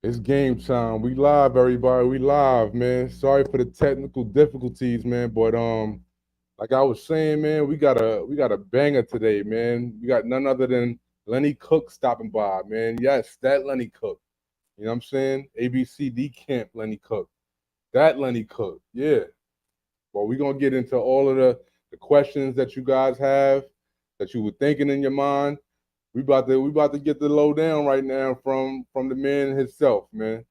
It's game time. We live, everybody. We live, man. Sorry for the technical difficulties, man. But like I was saying, man, we got a banger today, man. We got none other than Lenny Cooke stopping by, man. Yes, that Lenny Cooke. You know what I'm saying? ABCD camp Lenny Cooke. That Lenny Cooke. Yeah. Well, we're gonna get into all of the questions that you guys have, that you were thinking in your mind. We about to get the lowdown right now from the man himself, man.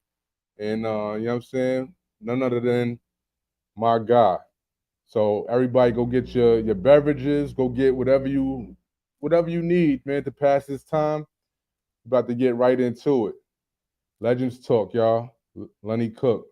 And you know what I'm saying? None other than my guy. So everybody go get your beverages, go get whatever you need, man, to pass this time. About to get right into it. Legends talk, y'all. Lenny Cooke.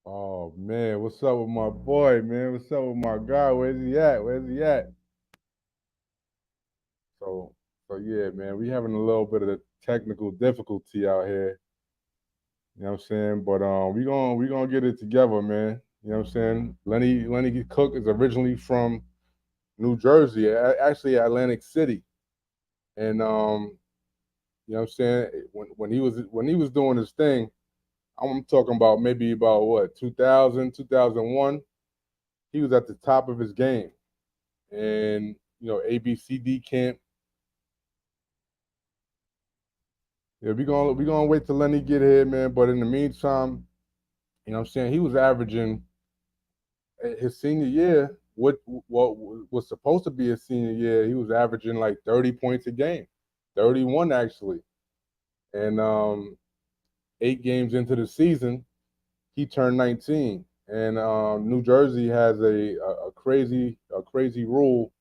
Oh man, what's up with my boy, man? What's up with my guy? Where's he at? Where's he at? So so yeah, man, we having a little bit of the technical difficulty out here. You know what I'm saying? But we gonna get it together, man. You know what I'm saying? Lenny Cook is originally from New Jersey, actually Atlantic City, and you know what I'm saying? When he was doing his thing, I'm talking about maybe about what 2000, 2001. He was at the top of his game, and ABCD camp. Yeah, we gonna wait till Lenny get here, man. But in the meantime, you know what I'm saying, he was averaging his senior year, what was supposed to be his senior year, he was averaging like 30 points a game, 31 actually. And 8 games into the season, he turned 19. And New Jersey has a crazy rule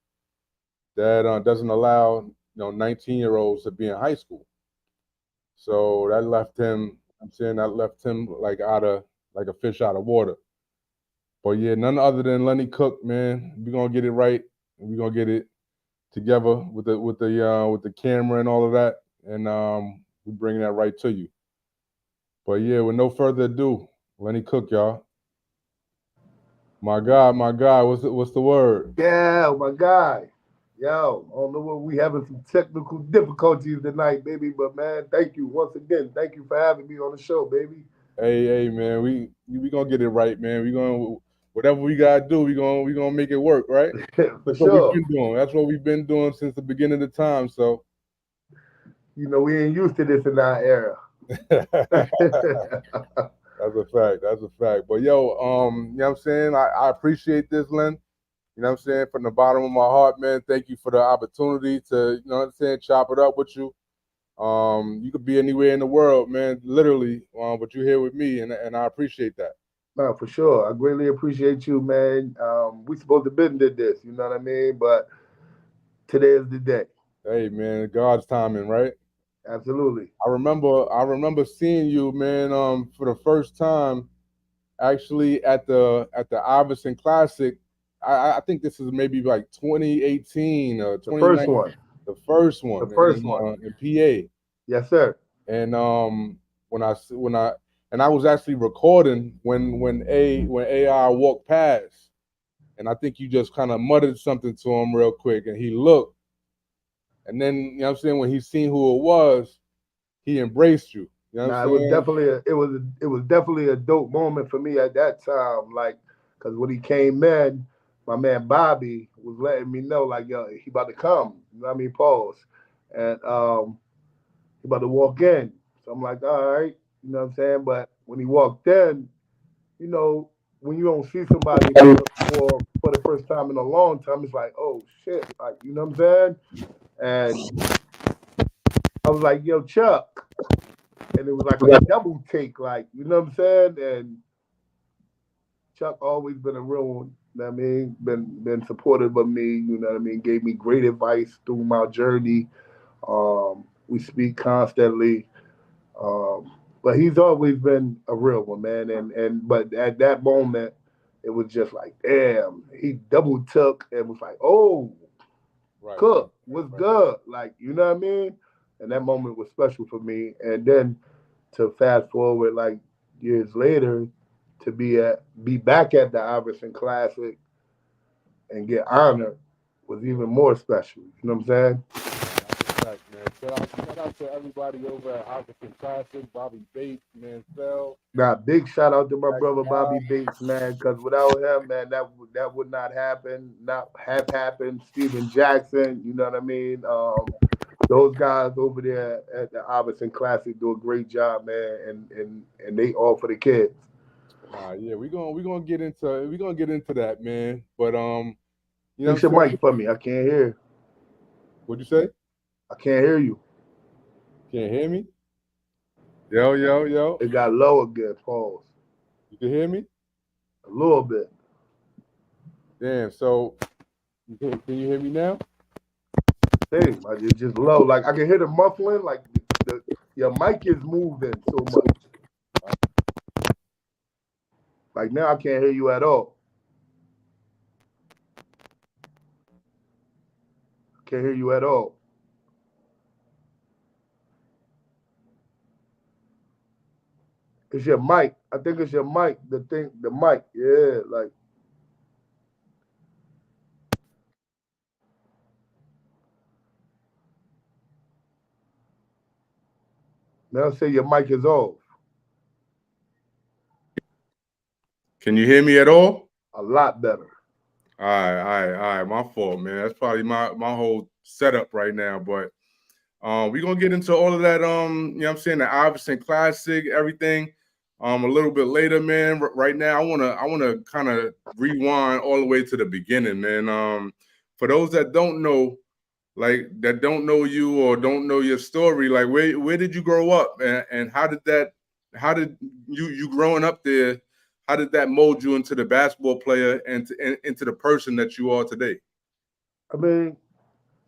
that doesn't allow 19-year-olds to be in high school. So that left him. I'm saying that left him like a fish out of water. But yeah, none other than Lenny Cook, man. We're gonna get it right, and we're gonna get it together with the camera and all of that, and we bringing that right to you. But yeah, with no further ado, Lenny Cook, y'all. My God, what's the word? Yeah, my guy. Yo, I don't know what we having some technical difficulties tonight, baby, but man, thank you once again. Thank you for having me on the show, baby. Hey, man, we gonna get it right, man. We gonna whatever we gotta do, we gonna make it work, right? For That's what we've sure. been doing. That's what we've been doing since the beginning of the time. So You know, we ain't used to this in our era. that's a fact. That's a fact. But yo, you know what I'm saying? I appreciate this, Len. You know what I'm saying? From the bottom of my heart, man. Thank you for the opportunity to, you know what I'm saying, chop it up with you. You could be anywhere in the world, man, literally. But you're here with me, and I appreciate that. No, for sure. I greatly appreciate you, man. We supposed to been did this, you know what I mean? But today is the day. Hey, man, God's timing, right? Absolutely. I remember seeing you, man, for the first time actually at the Iverson Classic. I think this is maybe like 2018 or The first 2019, one. the first The one first one. in PA. Yes, sir. And when I was actually recording when AI walked past, and I think you just kind of muttered something to him real quick, and he looked, and then you know what I'm saying, when he seen who it was, he embraced you. You know what I'm Nah, saying? it was definitely a dope moment for me at that time. Like, cause when he came in, my man Bobby was letting me know like, yo, he about to come. You know what I mean? Pause, and he about to walk in. So I'm like, all right, you know what I'm saying. But when he walked in, you know, when you don't see somebody for the first time in a long time, it's like, oh shit, like you know what I'm saying. And I was like, yo, Chuck, and it was like a double take, like you know what I'm saying. And Chuck always been a real one. You know what I mean, been supportive of me. You know what I mean, gave me great advice through my journey. We speak constantly. Um, But he's always been a real one, man. And but at that moment, it was just like, damn, he double took and was like, oh, Right, right, Cook right, was right. good, like you know what I mean. And that moment was special for me. And then to fast forward like years later, to be back at the Iverson Classic and get honored was even more special. You know what I'm saying? Nah, that's a fact, man. Shout out to everybody over at Hopkins Classic, Bobby Bates, Mansell, Now, big shout out to my Jack brother Bobby Bob. Bates, man, because without him, man, that would not happen, not have happened. Steven Jackson, you know what I mean? Those guys over there at the Iverson Classic do a great job, man, and they all for the kids. Nah, yeah, we gonna get into that, man. But you know what I'm Fix your saying? mic for me. I can't hear. What'd you say? I can't hear you. Can't hear me? Yo, yo, yo. It got low again. Pause. You can hear me? A little bit. Damn. So can you hear me now? Same. It's just low. Like I can hear the muffling. Like your mic is moving so much. Like now I can't hear you at all. Can't hear you at all. It's your mic. I think it's your mic. The mic. Yeah, like now say your mic is off. Can you hear me at all? A lot better. All right, all right, all right. My fault, man. That's probably my whole setup right now. But we're gonna get into all of that. You know what I'm saying, the Iverson Classic, everything. A little bit later, man. Right now, I wanna kind of rewind all the way to the beginning, man. For those that don't know, like that don't know you or don't know your story, like where did you grow up, and how did you growing up there, how did that mold you into the basketball player and into the person that you are today? I mean,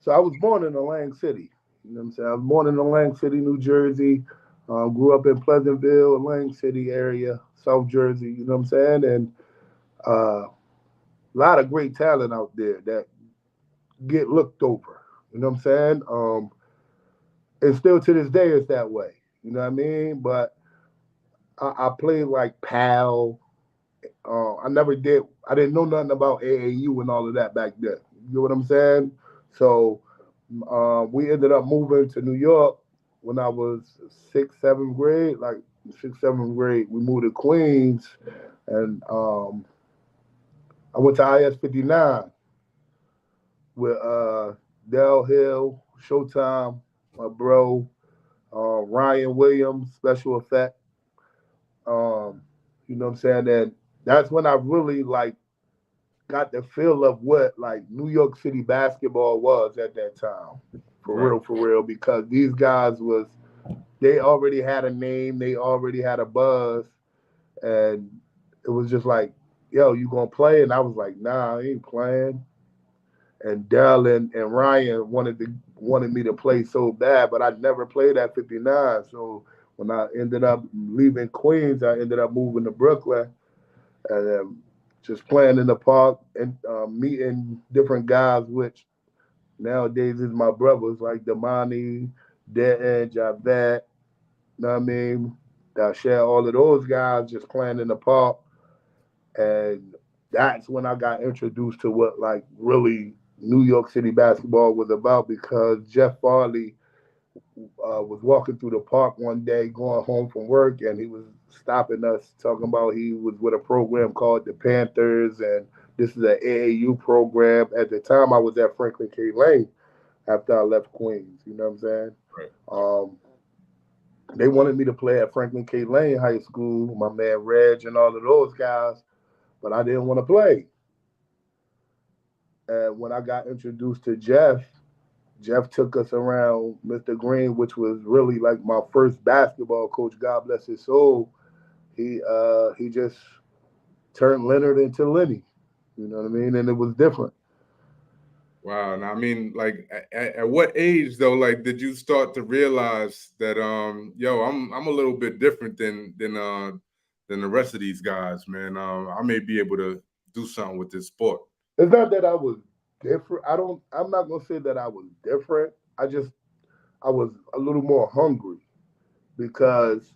so I was born in Atlantic City. You know what I'm saying? I was born in Atlantic City, New Jersey. Grew up in Pleasantville, Atlantic City area, South Jersey. You know what I'm saying? And a lot of great talent out there that get looked over. You know what I'm saying? And still to this day, it's that way. You know what I mean? But I played like PAL. I never did. I didn't know nothing about AAU and all of that back then. You know what I'm saying? So we ended up moving to New York when I was sixth, seventh grade. Like sixth, seventh grade, we moved to Queens, and I went to IS 59 with Dell Hill, Showtime, my bro, Ryan Williams, special effect. Um, you know what I'm saying? And that's when I really like got the feel of what like New York City basketball was at that time. Right. For real, because these guys was they already had a name, they already had a buzz, and it was just like, yo, you gonna play? And I was like, nah, I ain't playing. And Dell and Ryan wanted me to play so bad, but I never played at 59. So when I ended up leaving Queens, I ended up moving to Brooklyn and just playing in the park and meeting different guys, which nowadays is my brothers like Damani, Dead Javette, know what I mean? I share all of those guys just playing in the park. And that's when I got introduced to what like really New York City basketball was about because Jeff Farley was walking through the park one day going home from work and he was stopping us talking about he was with a program called the Panthers and this is an AAU program. At the time I was at Franklin K. Lane after I left Queens, you know what I'm saying? Right. Um, they wanted me to play at Franklin K. Lane High School, my man Reg and all of those guys, but I didn't want to play. And when I got introduced to Jeff, Jeff took us around Mr. Green, which was really like my first basketball coach. God bless his soul. He just turned Leonard into Lenny. You know what I mean? And it was different. Wow. And I mean, like, at what age though? Like, did you start to realize that, yo, I'm a little bit different than the rest of these guys, man. I may be able to do something with this sport. It's not that I was different. I'm not gonna say that I was different. I was a little more hungry because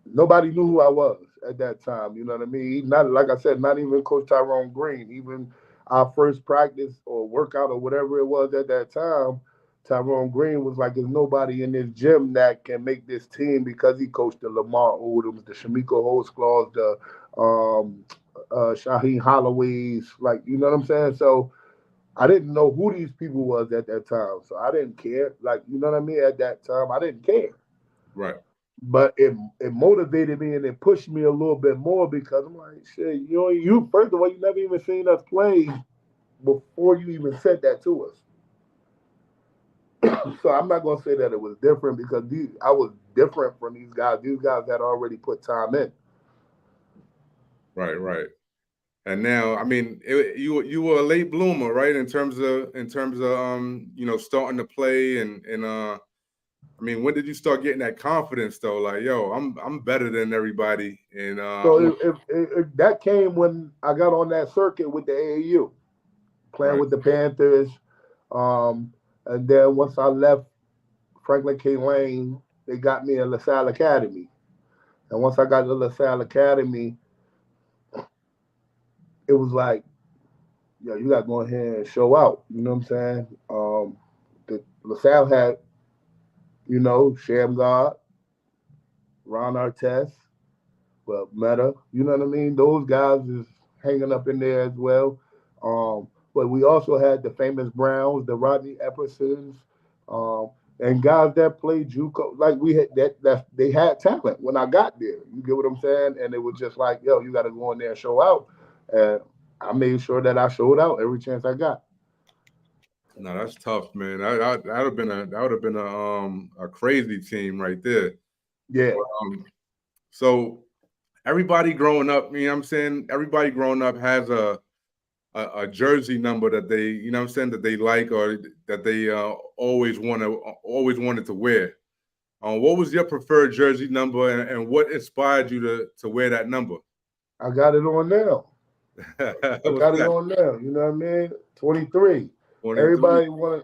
nobody knew who I was at that time. You know what I mean? Not like I said, not even Coach Tyrone Green. Even our first practice or workout or whatever it was at that time, Tyrone Green was like, "There's nobody in this gym that can make this team," because he coached the Lamar Odoms, the Shamiko Holtzclaws, the Shaheen Holloways. Like, you know what I'm saying? So I didn't know who these people was at that time. So I didn't care. Like, you know what I mean? At that time, I didn't care. Right. But it motivated me and it pushed me a little bit more because I'm like, shit, you first of all, you never even seen us play before you even said that to us. So I'm not gonna say that it was different because I was different from these guys. These guys had already put time in. Right. Right. And now, I mean, you were a late bloomer, right? In terms of starting to play and I mean, when did you start getting that confidence though? Like, yo, I'm better than everybody, and So I'm that came when I got on that circuit with the AAU, playing right. with the Panthers. Um, and then once I left Franklin K. Lane, they got me in LaSalle Academy. And once I got to LaSalle Academy, it was like, yo, you got to go ahead and show out. You know what I'm saying? The LaSalle had, Sham God, Ron Artest, well, Meta. You know what I mean? Those guys is hanging up in there as well. But we also had the famous Browns, the Rodney Eppersons, and guys that played JUCO. Like we had that they had talent when I got there. You get what I'm saying? And it was just like, yo, you got to go in there and show out. And I made sure that I showed out every chance I got. No, that's tough, man. That would have been a crazy team right there. Yeah, Um, so everybody growing up, you know what I'm saying? Everybody growing up has a jersey number that they, you know what I'm saying, that they like or that they always wanted to wear. What was your preferred jersey number, and what inspired you to wear that number? I got it on now. I What's got it that? on now. You know what I mean? 23. 23.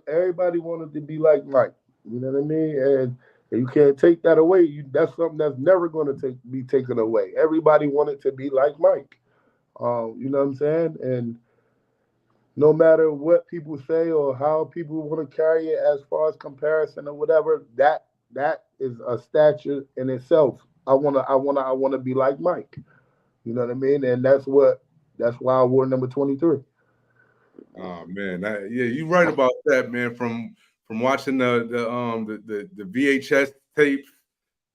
Everybody wanted to be like Mike. You know what I mean? And you can't take that away. That's something that's never going to be taken away. Everybody wanted to be like Mike. You know what I'm saying? And no matter what people say or how people want to carry it as far as comparison or whatever, that is a stature in itself. I wanna be like Mike. You know what I mean? And that's why I wore number 23. Oh man, yeah, you're right about that, man. From watching the VHS tape,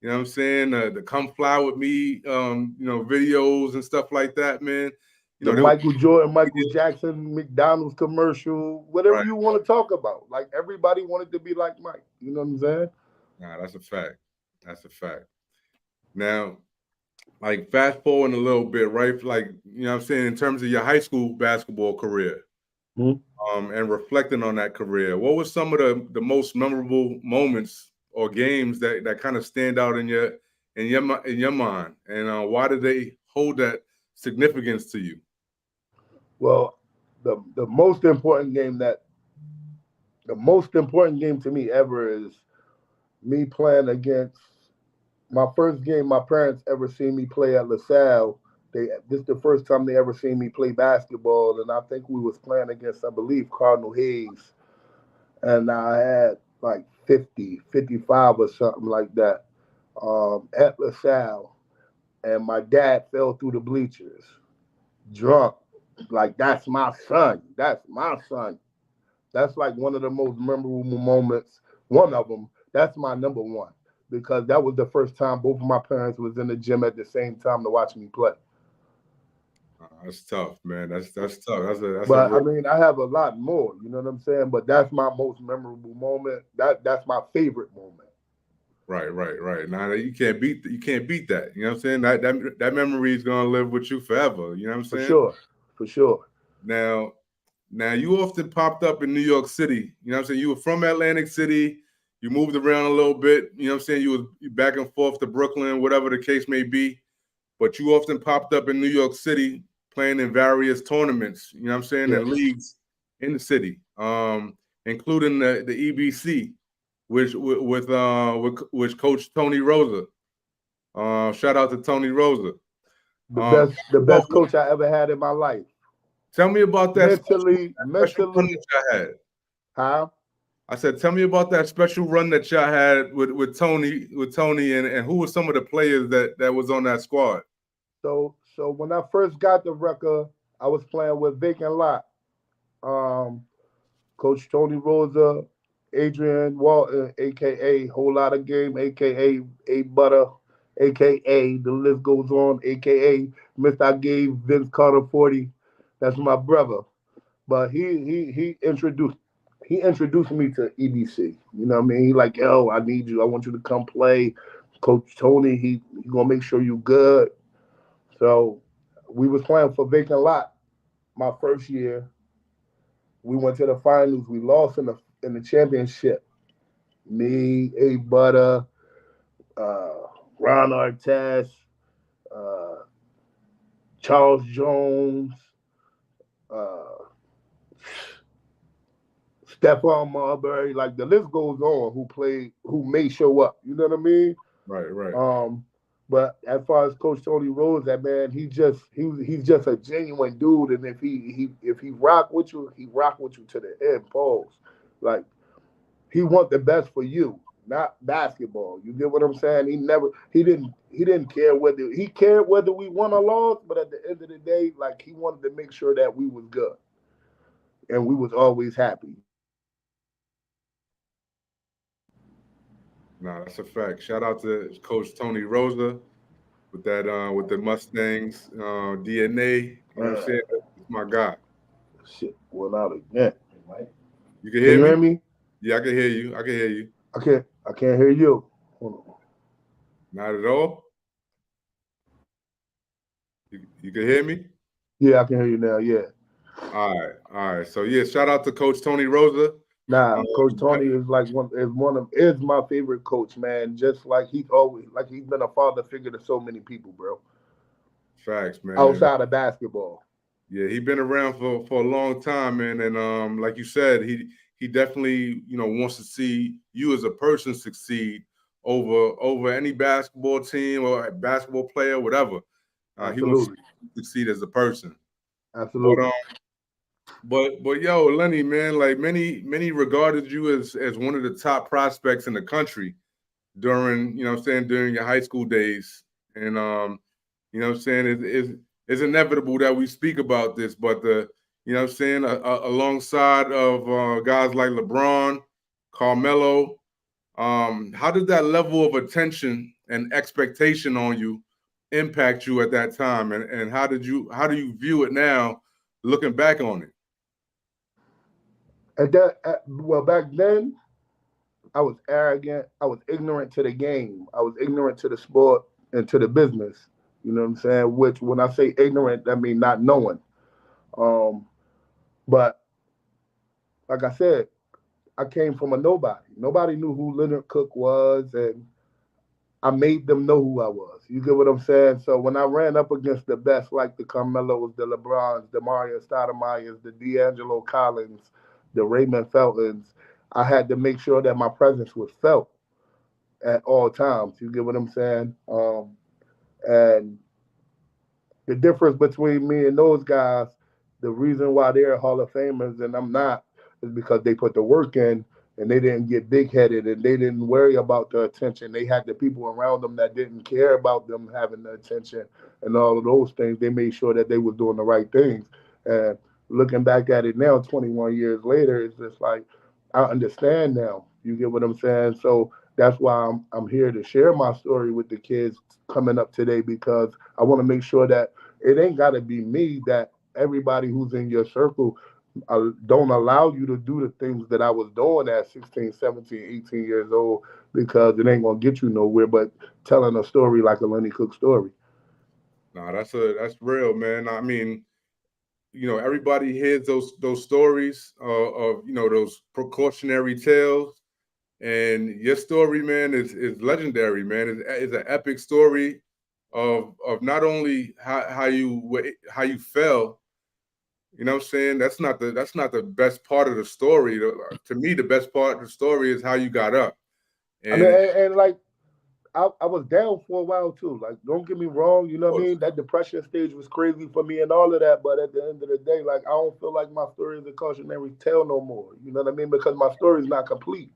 you know what I'm saying, the "Come Fly with Me," videos and stuff like that, man. You The know, they were Michael Jordan, Michael Jackson, McDonald's commercial, whatever right. you want to talk about. Like everybody wanted to be like Mike. You know what I'm saying? Nah, that's a fact. That's a fact. Now, like fast forward a little bit, right? Like, you know what I'm saying, in terms of your high school basketball career, Hmm. and reflecting on that career, what was some of the most memorable moments or games that kind of stand out in your mind, and why did they hold that significance to you? Well, the most important game to me ever is me playing against my first game my parents ever seen me play at LaSalle. This is the first time they ever seen me play basketball, and I think we was playing against, I believe, Cardinal Hayes, and I had like 50, 55 or something like that, at LaSalle, and my dad fell through the bleachers, drunk. Like, that's my son. That's my son. That's like one of the most memorable moments. One of them. That's my number one because that was the first time both of my parents was in the gym at the same time to watch me play. That's tough, man. That's tough. That's a But I real mean, I have a lot more. You know what I'm saying? But that's my most memorable moment. That's my favorite moment. right, right, right. Now you can't beat that. You know what I'm saying? That memory is gonna live with you forever. You know what I'm For saying? sure. For sure. Now, Now, you often popped up in New York City. You know what I'm saying? You were from Atlantic City. You moved around a little bit. You know what I'm saying? You was back and forth to Brooklyn, whatever the case may be. But you often popped up in New York City playing in various tournaments, you know what I'm saying, Yes. and leagues in the city, including the EBC, which Coach Tony Rosa. Shout out to Tony Rosa. The best coach I ever had in my life. Tell me about Mentally, that special run that y'all had. huh? I said, tell me about that special run that y'all had with Tony, and who were some of the players that was on that squad. So when I first got the record, I was playing with Vacant Lot. Um, Coach Tony Rosa, Adrian Walton, aka Whole Lot of Game, aka A Butter, aka the list goes on, aka Mr. I gave Vince Carter 40. That's my brother. But he introduced me to EBC. You know what I mean? He like, yo, I need you. I want you to come play. Coach Tony, he gonna make sure you good. So we was playing for Vacant Lot my first year. We went to the finals. We lost in the championship. Me, A Butter, uh, Ron Artest, uh, Charles Jones, uh, Stephon Marbury. Like the list goes on. Who may show up. You know what I mean? Right, right. Um, but as far as Coach Tony Rose, that man, he's just a genuine dude, and if he rock with you, he rock with you to the end. Pause. Like he want the best for you, not basketball. You get what I'm saying? He didn't care whether he cared whether we won or lost, but at the end of the day, like he wanted to make sure that we was good and we was always happy. Nah, that's a fact. Shout out to Coach Tony Rosa with the Mustangs DNA. You know what I'm Uh, saying? That's my guy. Shit, went out again. You can Can hear you me? hear me? Yeah, I can hear you. I can hear you. I can't hear you. Hold on. Not at all. You can hear me? Yeah, I can hear you now. Yeah. All right, all right. So yeah, shout out to Coach Tony Rosa. Nah, Coach But Tony is like is my favorite coach, man. Just like he's been a father figure to so many people, bro. facts, man. Outside of basketball. Yeah, he been around for a long time, man. And like you said, he definitely wants to see you as a person succeed over any basketball team or basketball player, whatever. He wants to Absolutely. succeed as a person. But Absolutely. yo, Lenny, man, like many regarded you as one of the top prospects in the country during during your high school days. And it's inevitable that we speak about this, but alongside of guys like LeBron, Carmelo, how did that level of attention and expectation on you impact you at that time, and how do you view it now, looking back on it? Well, back then I was arrogant. I was ignorant to the game. I was ignorant to the sport and to the business. You know what I'm saying? Which, when I say ignorant, I mean not knowing. Um, but like I said, I came from a nobody. Nobody knew who Leonard Cook was, and I made them know who I was. You get what I'm saying? So when I ran up against the best, like the Carmelos, the LeBrons, the Mario Stoudemire's, the D'Angelo Collins, the Raymond Feltons, I had to make sure that my presence was felt at all times. You get what I'm saying? And the difference between me and those guys, the reason why they're Hall of Famers and I'm not, is because they put the work in and they didn't get big headed and they didn't worry about the attention. They had the people around them that didn't care about them having the attention and all of those things. They made sure that they was doing the right things. And looking back at it now, 21 years later, it's just like I understand now. You get what I'm saying? So that's why I'm here to share my story with the kids coming up today, because I want to make sure that it ain't got to be me, that everybody who's in your circle don't allow you to do the things that I was doing at 16, 17, 18 years old, because it ain't going to get you nowhere but telling a story like a Lenny Cooke story. Nah, that's real, man. I mean, everybody hears those stories of those precautionary tales, and your story, man, is legendary, man. It's an epic story of not only how you fell. You know what I'm saying? That's not the best part of the story. To me, the best part of the story is how you got up. I mean, And and like I was down for a while too. Like, don't get me wrong, you know what I mean? That depression stage was crazy for me and all of that. But at the end of the day, like, I don't feel like my story is a cautionary tale no more. You know what I mean? Because my story is not complete.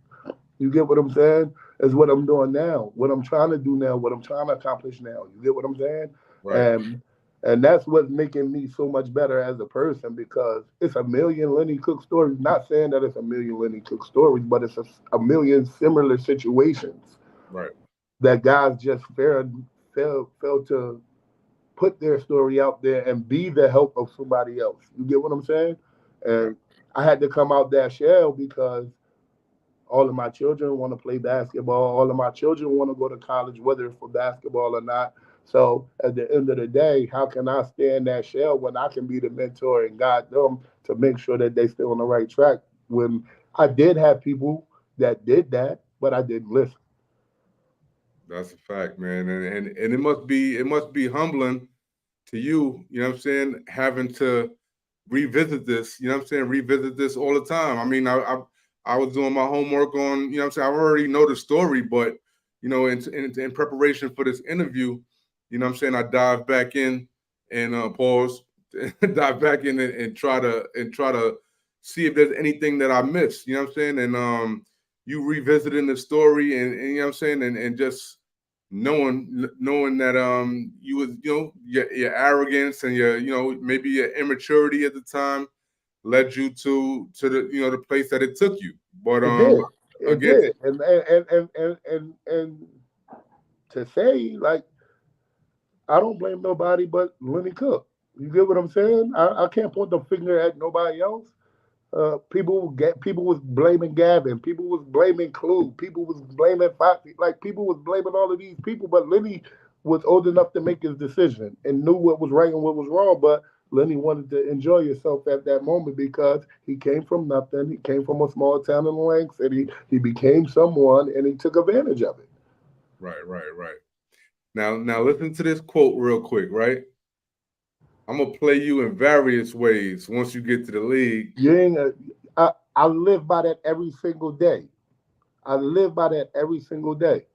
You get what I'm saying? Is what I'm doing now, what I'm trying to do now, what I'm trying to accomplish now. You get what I'm saying? right, And and that's what's making me so much better as a person because it's a million Lenny Cooke stories. Not saying that it's a million Lenny Cooke stories, but it's a million similar situations right, that guys just failed to put their story out there and be the help of somebody else. You get what I'm saying? right. And I had to come out that shell because all of my children want to play basketball. All of my children want to go to college, whether it's for basketball or not. So at the end of the day, how can I stay in that shell when I can be the mentor and guide them to make sure that they stay on the right track? When I did have people that did that, but I didn't listen. That's a fact, man. And it must be humbling to you. You know what I'm saying? Having to revisit this. You know what I'm saying? Revisit this all the time. I mean, I was doing my homework on. You know what I'm saying? I already know the story, but in preparation for this interview, you know what I'm saying, I dive back in and pause, dive back in and try to see if there's anything that I missed. You know what I'm saying? And you revisiting the story, and you know what I'm saying, and just knowing that you was your arrogance and your maybe your immaturity at the time led you to the place that it took you. But It did. It again, did. And to say like I don't blame nobody but Lenny Cook. You get what I'm saying? I can't point the finger at nobody else. People was blaming Gavin. People was blaming Clue. People was blaming Foxy. Like people was blaming all of these people, but Lenny was old enough to make his decision and knew what was right and what was wrong. But Lenny wanted to enjoy himself at that moment because he came from nothing. He came from a small town in the Lang City. He became someone and he took advantage of it. right, right, right. Now listen to this quote real quick, right? I'm gonna play you in various ways once you get to the league. You ain't. I live by that every single day. I live by that every single day.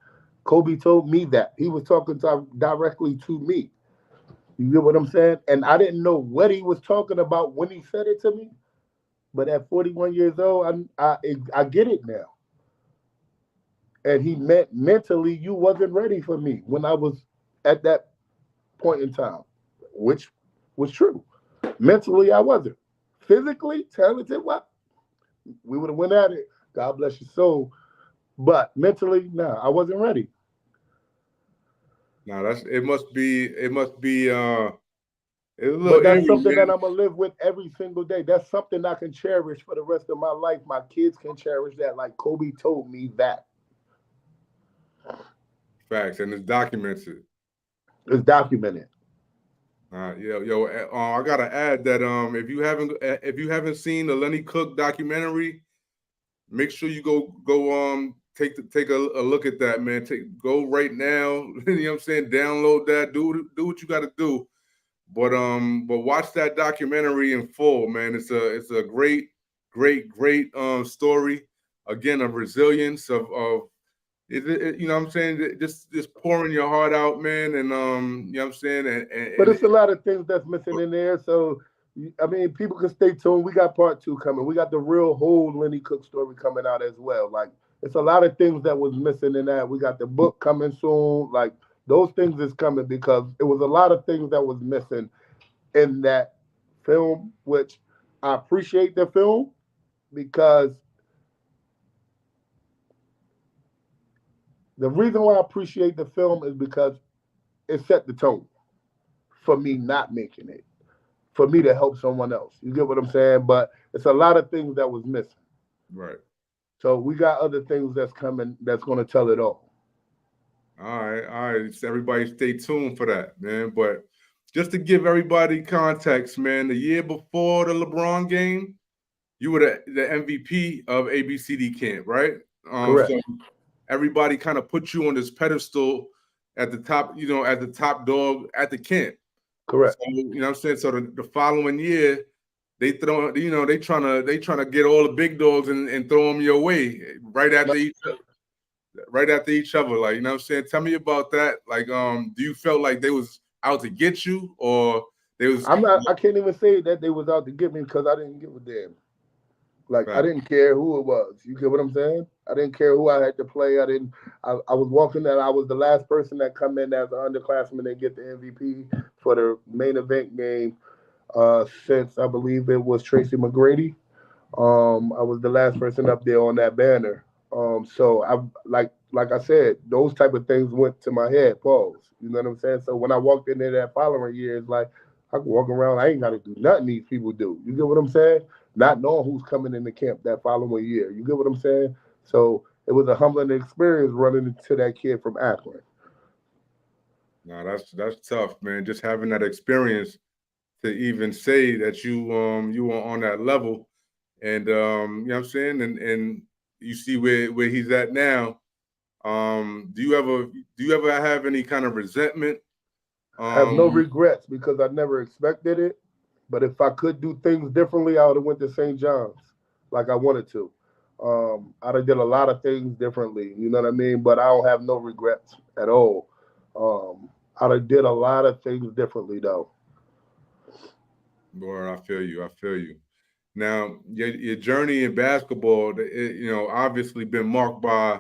Kobe told me that. He was talking directly to me. You get what I'm saying? And I didn't know what he was talking about when he said it to me. But at 41 years old, I get it now. And he meant mentally you wasn't ready for me when I was at that point in time, which was true. Mentally, I wasn't. Physically, talented, what? We would have went at it. God bless your soul. But mentally, nah, I wasn't ready. Now it must be it's a little But that's eerie, something that man. I'm gonna live with every single day. That's something I can cherish for the rest of my life. My kids can cherish that. Like Kobe told me that. Facts, and it's documented. It's documented. I gotta add that if you haven't seen the Lenny Cook documentary, make sure you go take a look at that, man. Go right now. You know what I'm saying? Download that. Do what you got to do. But watch that documentary in full, man. It's a great story. Again, of resilience you know what I'm saying, just pouring your heart out, man, and you know what I'm saying, But and it's a lot of things that's missing in there. So I mean, people can stay tuned. We got part two coming. We got the real whole Lenny Cook story coming out as well. Like it's a lot of things that was missing in that. We got the book coming soon. Like those things is coming because it was a lot of things that was missing in that film, which I appreciate the film because the reason why I appreciate the film is because it set the tone for me not making it, for me to help someone else. You get what I'm saying? But it's a lot of things that was missing. right. So we got other things that's coming that's going to tell it all. All right. So everybody stay tuned for that, man. But just to give everybody context, man, the year before the LeBron game, you were the MVP of ABCD camp, right? So Correct. everybody kind of put you on this pedestal at the top, at the top dog at the camp. So Correct. what I'm saying. So the following year, they throw, they trying to get all the big dogs and throw them your way right after each other. Like, what I'm saying. Tell me about that. Like, do you felt like they was out to get you, or they was I'm not. I can't even say that they was out to get me because I didn't give a damn. Like I right, didn't care who it was. You get what I'm saying? I didn't care who I had to play. I didn't. I was walking that. I was the last person that come in as an underclassman and get the MVP for the main event game. Since I believe it was Tracy McGrady. I was the last person up there on that banner. So I like I said, those type of things went to my head. Pause. You know what I'm saying? So when I walked in there that following year, it's like I can walk around. I ain't got to do nothing these people do. You get what I'm saying? Not knowing who's coming in the camp that following year. You get what I'm saying? So it was a humbling experience running into that kid from Akron. no, that's tough, man. Just having that experience to even say that you were on that level, and what I'm saying, and you see where he's at now. Do you ever have any kind of resentment? I have no Um, regrets because I never expected it. But if I could do things differently, I would have went to St. John's like I wanted to. I'd have did a lot of things differently. You know what I mean? But I don't have no regrets at all. I'd have did a lot of things differently though. Boy, I feel you. I feel you. Now, your journey in basketball, obviously been marked by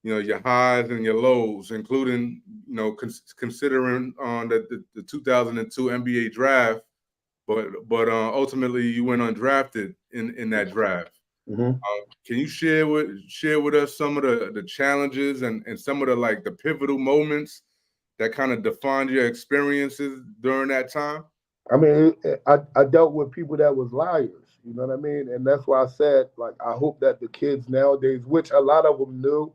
your highs and your lows, including considering on the 2002 NBA draft, but ultimately you went undrafted in that draft. Hmm. Can you share with us some of the challenges and some of the like the pivotal moments that kind of defined your experiences during that time? I mean, I dealt with people that was liars. You know what I mean? And that's why I said, like, I hope that the kids nowadays, which a lot of them knew,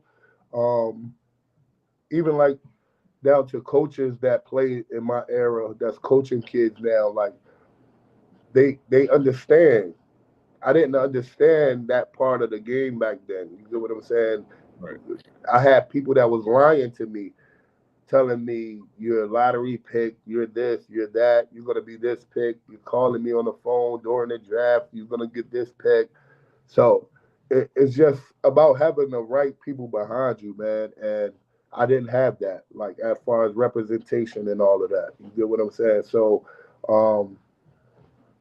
um, even like down to coaches that played in my era, that's coaching kids now, like they understand. I didn't understand that part of the game back then. You get what I'm saying? Right. I had people that was lying to me, telling me you're a lottery pick, you're this, you're that, you're gonna be this pick. You're calling me on the phone during the draft, you're gonna get this pick. So it's just about having the right people behind you, man. And I didn't have that, like as far as representation and all of that. You get what I'm saying? So um,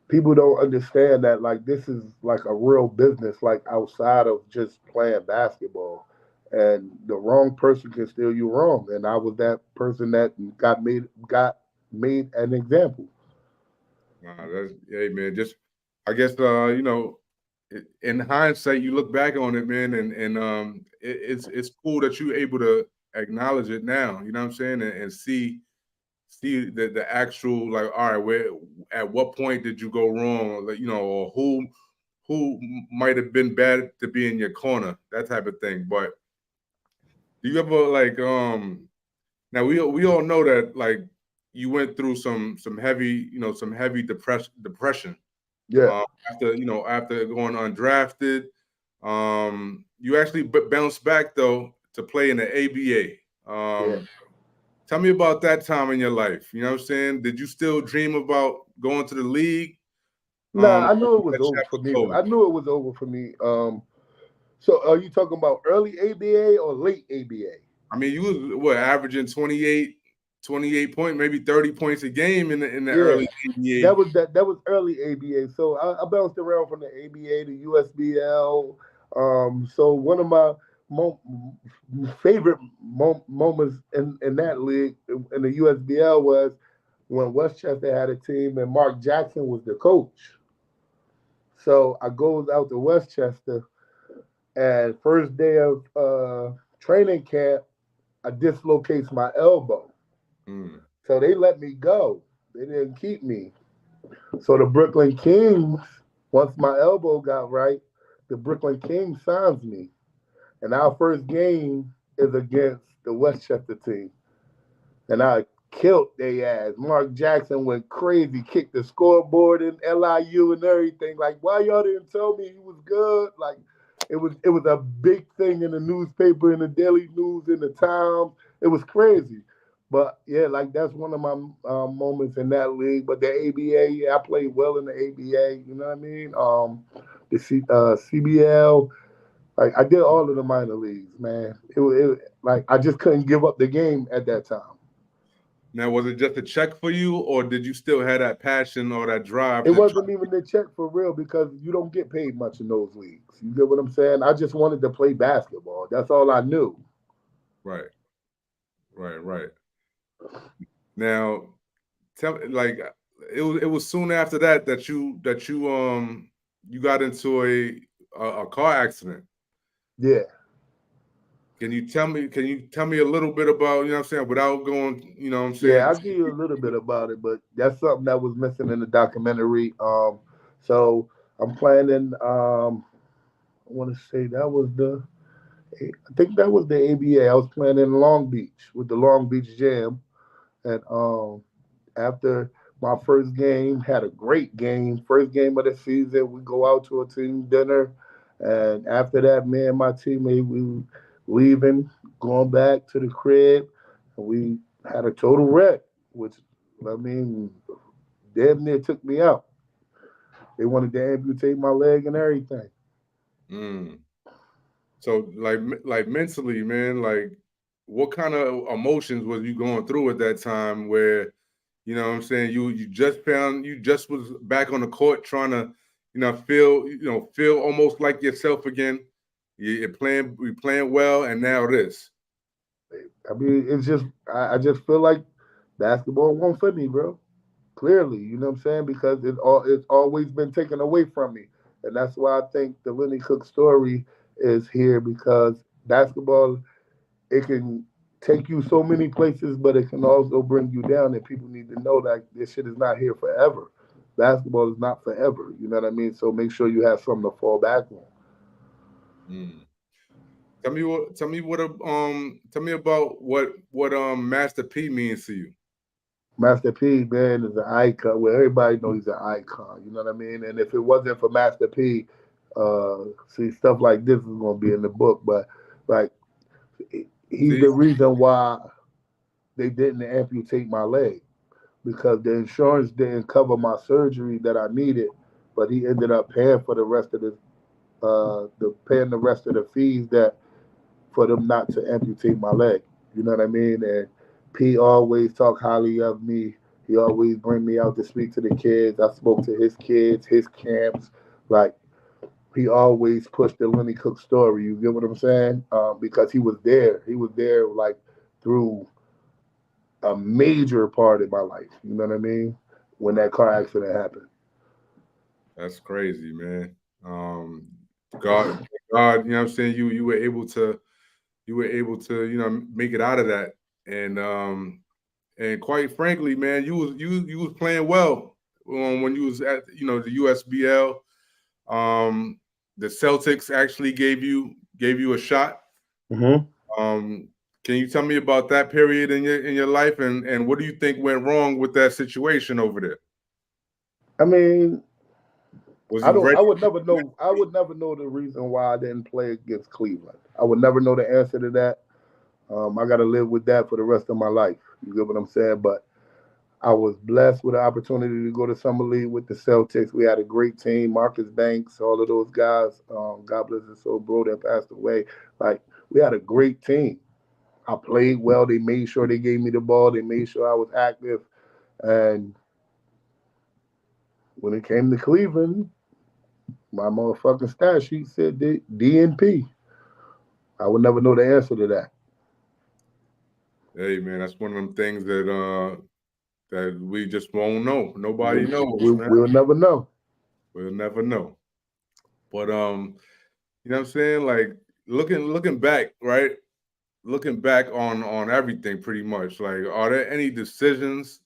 people don't understand that like this is like a real business, like outside of just playing basketball. And the wrong person can steal you wrong. And I was that person that got made an example. That's hey man, just I guess in hindsight you look back on it, man, and it's cool that you're able to acknowledge it now. You know what I'm saying, and see the actual like, all right, where at what point did you go wrong, or like, or who might have been bad to be in your corner, that type of thing. But do you ever like now we all know that like you went through some heavy some heavy depression Yeah, uh, after going undrafted. You actually bounced back though to play in the ABA. yeah. Tell me about that time in your life. You know what I'm saying? Did you still dream about going to the league? Nah, I Or knew it was was that over for chapter me. closed? I knew it was over for me. So are you talking about early ABA or late ABA? I mean, you was what averaging 28 points, maybe 30 points a game in the Yeah, early that ABA. was that. That was early ABA. So I bounced around from the ABA to USBL. So one of my mo- favorite moments in that league in the USBL was when Westchester had a team and Mark Jackson was the coach. So I goes out to Westchester and first day of training camp, I dislocates my elbow. Mm, So they let me go. They didn't keep me. So the Brooklyn Kings, once my elbow got right, the Brooklyn Kings signs me. And our first game is against the Westchester team. And I killed they ass. Mark Jackson went crazy, kicked the scoreboard in LIU and everything. Like, why y'all didn't tell me he was good? Like, it was a big thing in the newspaper, in the daily news, in the Times. It was crazy. But yeah, like that's one of my moments in that league. But the ABA, yeah, I played well in the ABA. You know what I mean? CBL, like I did all of the minor leagues, man. Like I just couldn't give up the game at that time. Now, was it just a check for you, or did you still have that passion or that drive It to try? wasn't even the check for real because you don't get paid much in those leagues. You get what I'm saying? I just wanted to play basketball. That's all I knew. Right, right, right. Now, tell me, like, it was soon after that you got into a car accident. Yeah. Can you tell me a little bit about, you know what I'm saying, without going, you know what I'm Yeah, saying? I'll give you a little bit about it, but that's something that was missing in the documentary. So I'm planning. I want to say that was I think that was the ABA. I was playing in Long Beach with the Long Beach Jam, and after my first game, had a great game. First game of the season, we go out to a team dinner, and after that, me and my teammate we leaving, going back to the crib, and we had a total wreck, which I mean, damn near took me out. They wanted to amputate my leg and everything. Mm. So, like mentally, man, like, what kind of emotions was you going through at that time where, you know what I'm saying, you just was back on the court trying to, feel almost like yourself again. You're playing well, and now this. I mean, it's just I just feel like basketball won't fit me, bro. Clearly, you know what I'm saying? Because it's always been taken away from me, and that's why I think the Lenny Cooke story is here because basketball it can take you so many places, but it can also bring you down, and people need to know that this shit is not here forever. Basketball is not forever. You know what I mean? So make sure you have something to fall back on. Mm. Tell me about what Master P means to you. Master P, man, is an icon. Well, everybody knows he's an icon. You know what I mean? And if it wasn't for Master P, see, stuff like this is gonna be in the book. But like, he's See? the reason why they didn't amputate my leg because the insurance didn't cover my surgery that I needed. But he ended up paying for the rest of paying the rest of the fees that for them not to amputate my leg. You know what I mean? And P always talk highly of me. He always bring me out to speak to the kids. I spoke to his kids, his camps. Like he always pushed the Lenny Cook story. You get what I'm saying? Because he was there. He was there like through a major part of my life. You know what I mean? When that car accident happened. That's crazy, man. Um, God, God, you know what I'm saying? You were able to, make it out of that. And quite frankly, man, you was playing well when you was at, the USBL. Um, the Celtics actually gave you a shot. Hmm. Um, can you tell me about that period in your life, and what do you think went wrong with that situation over there? I mean, Was I he don't. ready? I would never know. I would never know the reason why I didn't play against Cleveland. I would never know the answer to that. I got to live with that for the rest of my life. You get what I'm saying? But I was blessed with the opportunity to go to summer league with the Celtics. We had a great team. Marcus Banks, all of those guys. God bless his soul, bro, that passed away. Like we had a great team. I played well. They made sure they gave me the ball. They made sure I was active. And when it came to Cleveland, my motherfucking stat sheet said DNP. I would never know the answer to that. Hey, man, that's one of them things that we just won't know. Nobody We'll, knows, we'll, man. we'll never know. We'll never know. But you know what I'm saying? Like looking back, right? Looking back on everything, pretty much. Like, are there any decisions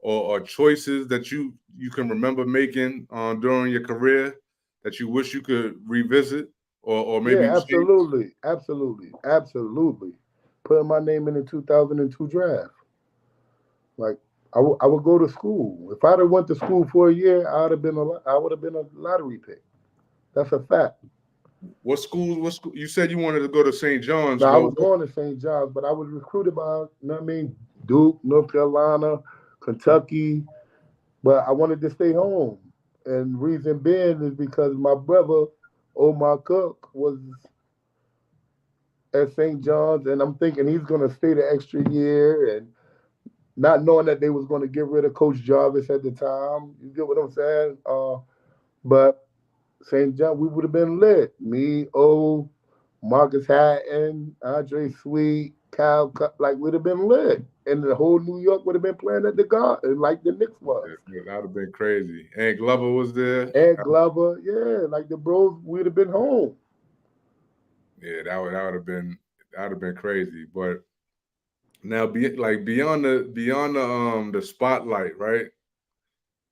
or choices that you can remember making during your career that you wish you could revisit or maybe Yeah, change? absolutely. Putting my name in the 2002 draft. Like I would go to school. If I'd have went to school for a year, I would have been a lottery pick. That's a fact. What school? What school? You said you wanted to go to St. John's. Now I Well, was going to St. John's, but I was recruited by, you know what I mean, Duke, North Carolina, Kentucky, but I wanted to stay home. And reason being is because my brother, Omar Cook, was at St. John's, and I'm thinking he's going to stay the extra year, and not knowing that they was going to get rid of Coach Jarvis at the time. You get what I'm saying? But St. John, we would have been lit. Me, O, Marcus Hatton, Andre Sweet, like we'd have been lit. And the whole New York would have been playing at the Garden, like the Knicks was. yeah, that would have been crazy. And Glover was there. Ed Glover, yeah, like the bros, we'd have been home. Yeah, that would have been crazy. But now, beyond the spotlight, right,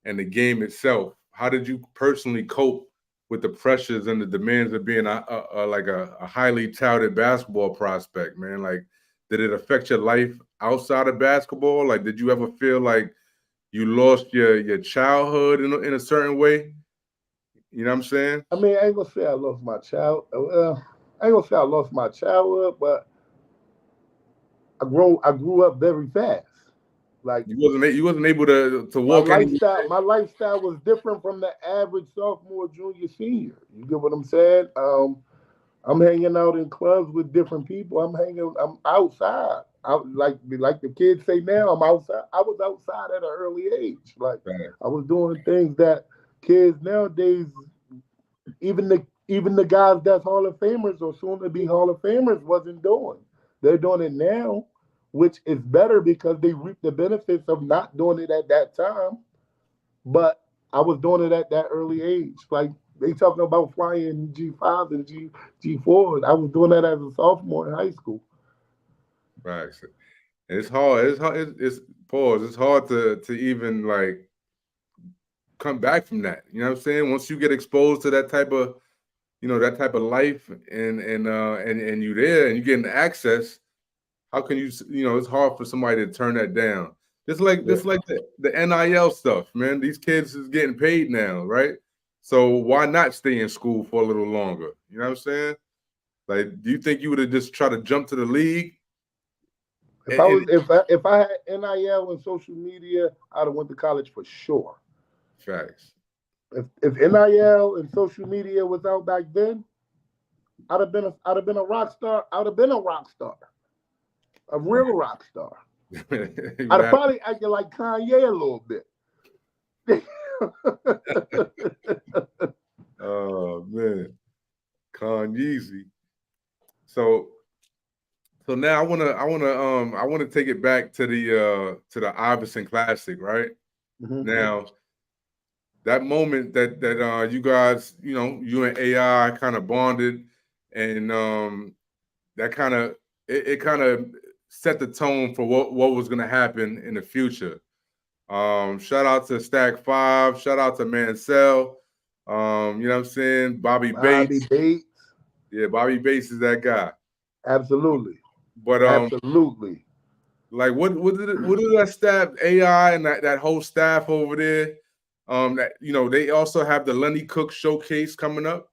and the game itself, how did you personally cope with the pressures and the demands of being a highly touted basketball prospect, man? Like, did it affect your life outside of basketball? Like, did you ever feel like you lost your childhood in a certain way? You know what I'm saying? I mean, I ain't gonna say I lost my child. I ain't gonna say I lost my childhood, but I grew up very fast. Like You wasn't able to walk anywhere. my lifestyle was different from the average sophomore, junior, senior. You get what I'm saying? I'm hanging out in clubs with different people. I'm outside. Like the kids say now, I'm outside. I was outside at an early age. Like I was doing things that kids nowadays, even the guys that's Hall of Famers or soon to be Hall of Famers wasn't doing. They're doing it now, which is better because they reap the benefits of not doing it at that time. But I was doing it at that early age. Like they talking about flying G5s and G4s. I was doing that as a sophomore in high school. Right. It's hard. It's hard. It's pause. It's hard to even like come back from that. You know what I'm saying? Once you get exposed to that type of life, and you there and you getting access, how can it's hard for somebody to turn that down. Yeah. Just like the NIL stuff, man. These kids is getting paid now, right? So why not stay in school for a little longer? You know what I'm saying? Like, do you think you would have just tried to jump to the league? And If I had NIL and social media, I'd have went to college for sure. facts. If NIL and social media was out back then, I'd have been a rock star. I'd have been a rock star, a real rock star. You would I'd have have. probably acted like Kanye a little bit. Oh man, Kanye. So now I wanna take it back to the Iverson Classic, right? Mhm. Now that moment that you guys, you and AI kind of bonded, and that kind of it kind of set the tone for what was gonna happen in the future. Shout out to Stack Five, shout out to Mansell, you know what I'm saying? Bobby Bobby Bates. Bates, Yeah, Bobby Bates is that guy. absolutely, But absolutely, like what did that staff, AI and that whole staff over there? That they also have the Lenny Cooke showcase coming up.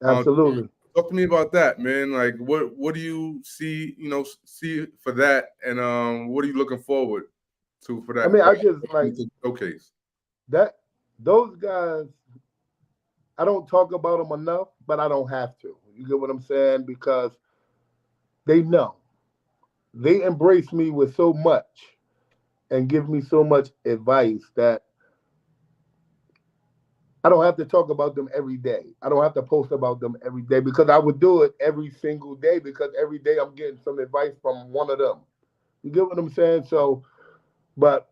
Um, absolutely. talk to me about that, man. Like what do you see for that, and what are you looking forward to for I that mean, for I just Lenny like Cooke showcase? that. Those guys, I don't talk about them enough, but I don't have to. You get what I'm saying? Because they know. They embrace me with so much and give me so much advice that I don't have to talk about them every day. I don't have to post about them every day because I would do it every single day because every day I'm getting some advice from one of them. You get what I'm saying? So, but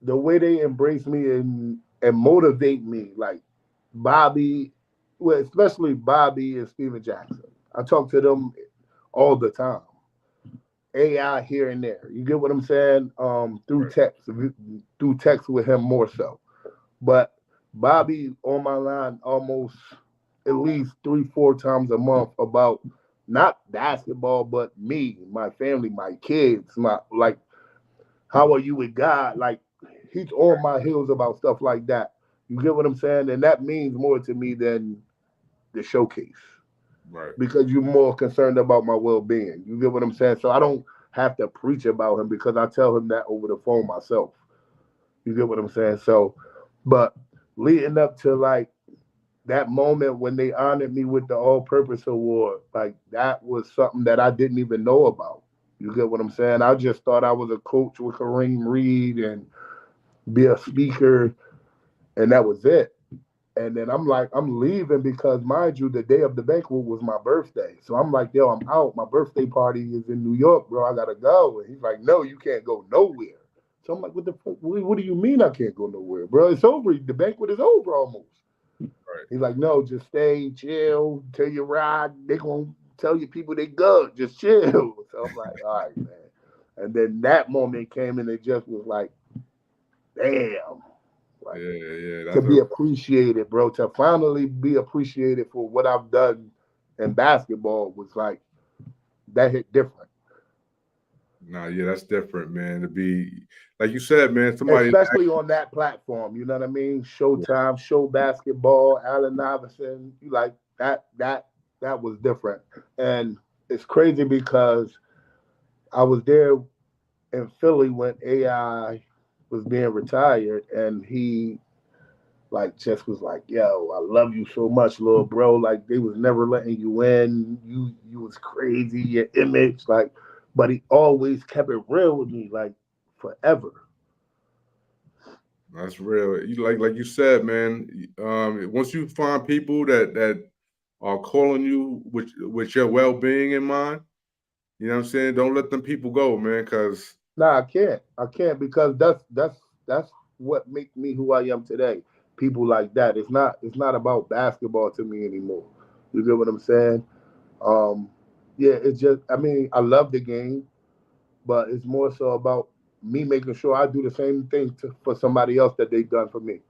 the way they embrace me and motivate me, like Bobby, well, especially Bobby and Steven Jackson. I talk to them all the time. AI here and there. You get what I'm saying? Through text with him more so. But Bobby on my line almost at least 3, 4 times a month about not basketball, but me, my family, my kids, my like How are you with God? Like he's on my heels about stuff like that. You get what I'm saying? And that means more to me than the showcase Right. because you're more concerned about my well-being. You get what I'm saying? So I don't have to preach about him because I tell him that over the phone myself. You get what I'm saying? So, but leading up to like that moment when they honored me with the all-purpose award, like that was something that I didn't even know about. You get what I'm saying? I just thought I was a coach with Kareem Reed and be a speaker, and that was it. And then I'm like, I'm leaving because, mind you, the day of the banquet was my birthday. So I'm like, yo, I'm out. My birthday party is in New York, bro. I gotta go. And he's like, no, you can't go nowhere. So I'm like, what the fuck? What do you mean I can't go nowhere, bro? It's over. The banquet is over almost. Right. He's like, no, just stay, chill, till you ride. They gonna tell you people they good. Just chill. So I'm like, all right, man. And then that moment came and it just was like, damn. Like Yeah. to That's a be appreciated, bro. To finally be appreciated for what I've done in basketball was like that hit different. nah. Yeah, that's different, man. To be like you said, man. Somebody. Especially on that platform, you know what I mean? Showtime, show basketball, Allen Iverson, you like that was different. And it's crazy because I was there in Philly when AI was being retired and he like just was like, yo, I love you so much, little bro. Like they was never letting you in. You was crazy, your image, like, but he always kept it real with me, like forever. That's real. You like you said, man. Once you find people that are calling you with your well being in mind, you know what I'm saying. Don't let them people go, man. Cause Nah, I can't. I can't because that's what makes me who I am today. People like that. It's not about basketball to me anymore. You get what I'm saying? Um, yeah, it's just I mean, I love the game, but it's more so about me making sure I do the same thing for somebody else that they've done for me.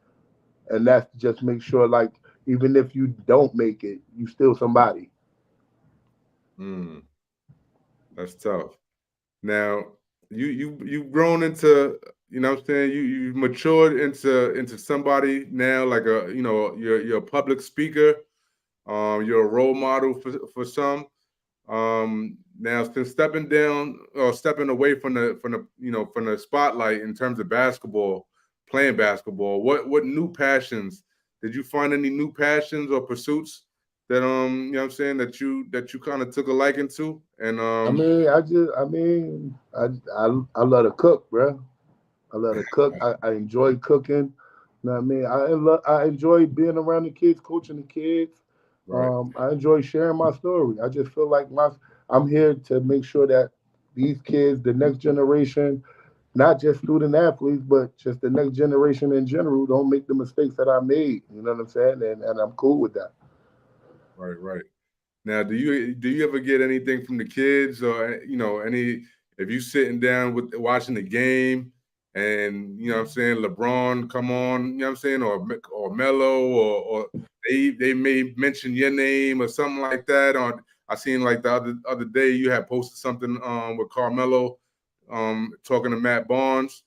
And that's just make sure like even if you don't make it, you still somebody. mm, that's tough. Now you've grown into, you know what I'm saying, you matured into somebody now, like a, you know, you're a public speaker, you're a role model for some. Now since stepping down or stepping away from the you know, from the spotlight in terms of basketball, playing basketball, what new passions did you find? Any new passions or pursuits that you know what I'm saying, that you kind of took a liking to? And I love to cook, bro. I love to cook. I enjoy cooking. You know what I mean? I enjoy being around the kids, coaching the kids. right. I enjoy sharing my story. I just feel like I'm here to make sure that these kids, the next generation, not just student athletes, but just the next generation in general, don't make the mistakes that I made. You know what I'm saying? And I'm cool with that. Right. Now, do you ever get anything from the kids, or you know, any, if you sitting down with watching the game and, you know what I'm saying, LeBron come on, you know what I'm saying, or Melo, or they may mention your name or something like that. Or I seen like the other day you had posted something with Carmelo talking to Matt Barnes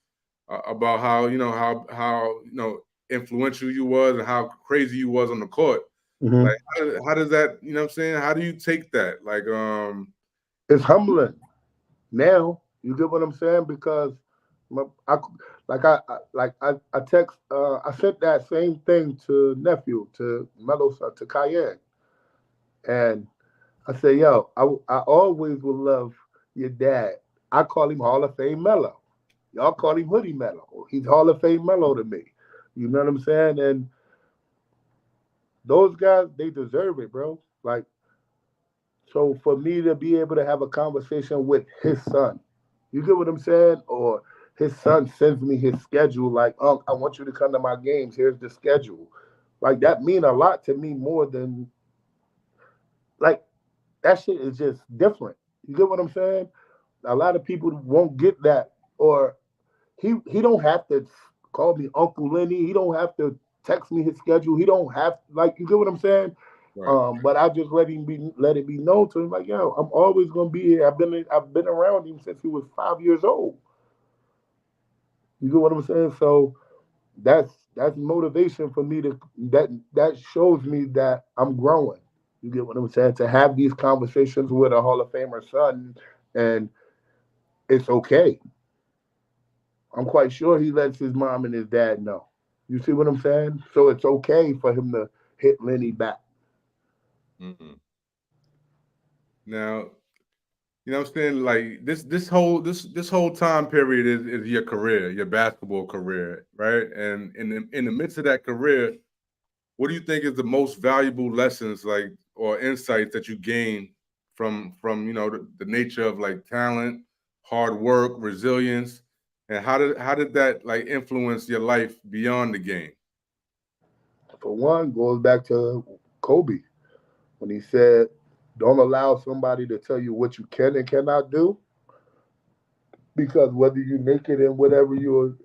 about how, you know, how you know, influential you was and how crazy you was on the court. Like, Hmm. how does that, you know what I'm saying? How do you take that? Like, It's humbling. Now you get what I'm saying because I I text I sent that same thing to nephew to Mello to Cayenne and I say yo I always will love your dad. I call him Hall of Fame Mello. Y'all call him Hoodie Mello. He's Hall of Fame Mello to me. You know what I'm saying? And those guys they deserve it, bro. Like so for me to be able to have a conversation with his son, you get what I'm saying? Or his son sends me his schedule, like, oh, I want you to come to my games. Here's the schedule. Like that mean a lot to me more than like that shit is just different. You get what I'm saying? A lot of people won't get that. Or he don't have to call me Uncle Lenny. He don't have to text me his schedule. He don't have like you get what I'm saying? right, But I just let it be known to him like, yo, I'm always gonna be here. I've been around him since he was 5 years old. You get what I'm saying? So that's motivation for me to that shows me that I'm growing. You get what I'm saying? To have these conversations with a Hall of Famer son, and it's okay. I'm quite sure he lets his mom and his dad know. You see what I'm saying? So it's okay for him to hit Lenny back. Mm-hmm. Now, you know what I'm saying? Like this whole time period is your career, your basketball career, right? And in the midst of that career, what do you think is the most valuable lessons, like, or insights that you gain from the nature of like talent, hard work, resilience, and how did that like influence your life beyond the game? For one, goes back to Kobe when he said, "Don't allow somebody to tell you what you can and cannot do, because whether you make it in whatever you're,